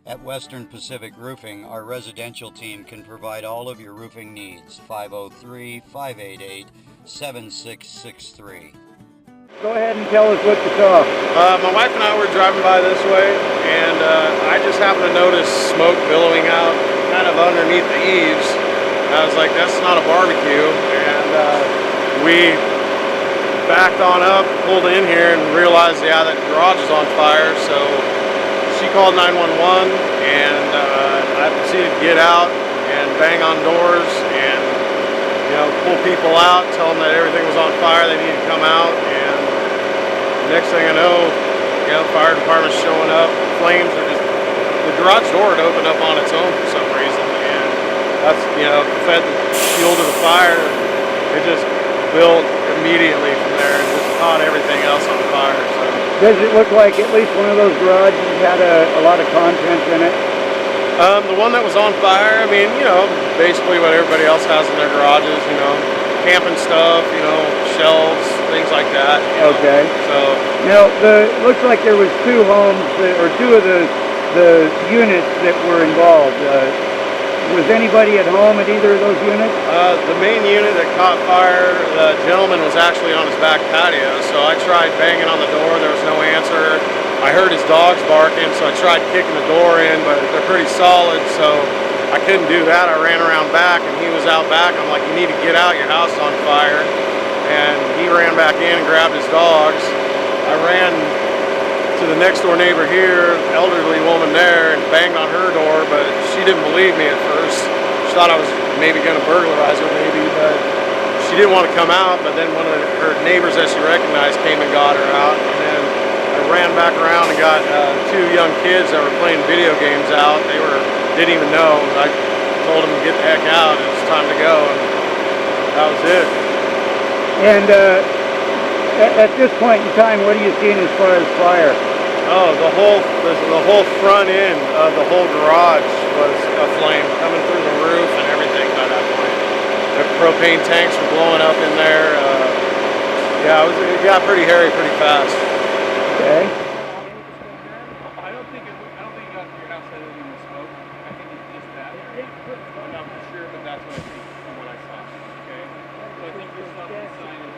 At Western Pacific Roofing, our residential team can provide all of your roofing needs. 503-588-7663. Go ahead and tell us what you saw. My wife and I were driving by this way, and I just happened to notice smoke billowing out kind of underneath the eaves. I was like, that's not a barbecue. And we backed on up, pulled in here, and realized, yeah, that garage is on fire. So she called 911, and I proceeded to get out and bang on doors and, you know, pull people out, tell them that everything was on fire, they needed to come out. And next thing I know, you know, fire department's showing up. Flames are just, the garage door had opened up on its own for some reason, and that's, you know, fed the fuel to the fire. It just built immediately from there and just caught everything else on fire. So. Does it look like at least one of those garages had a lot of contents in it? The one that was on fire, I mean, you know, basically what everybody else has in their garages, you know, camping stuff, you know, shelves, things like that. Okay. So now, looks like there was two homes, or two of the units that were involved. Was anybody at home at either of those units? The main unit that caught fire, the gentleman was actually on his back patio, so I tried banging on the door, there was no answer. I heard his dogs barking, so I tried kicking the door in, but they're pretty solid, so I couldn't do that. I ran around back, and he was out back. I'm like, you need to get out, your house is on fire. And he ran back in and grabbed his dogs. I ran to the next door neighbor here, elderly woman there, and banged on her door, but she didn't believe me at first. She thought I was maybe going to burglarize her, maybe, but she didn't want to come out. But then one of her neighbors that she recognized came and got her out, and then I ran back around and got two young kids that were playing video games out. They didn't even know. I told them to get the heck out. It was time to go, and that was it. And at this point in time, what are you seeing as far as fire? Oh, the whole front end of the whole garage was aflame, coming through the roof and everything by that point. The propane tanks were blowing up in there. Yeah, it got pretty hairy pretty fast. Okay. I don't think it got to your house other than the smoke. I think it's just that area. I'm not for sure, but that's what I think from what I saw. Okay? So I think your stuff is signing.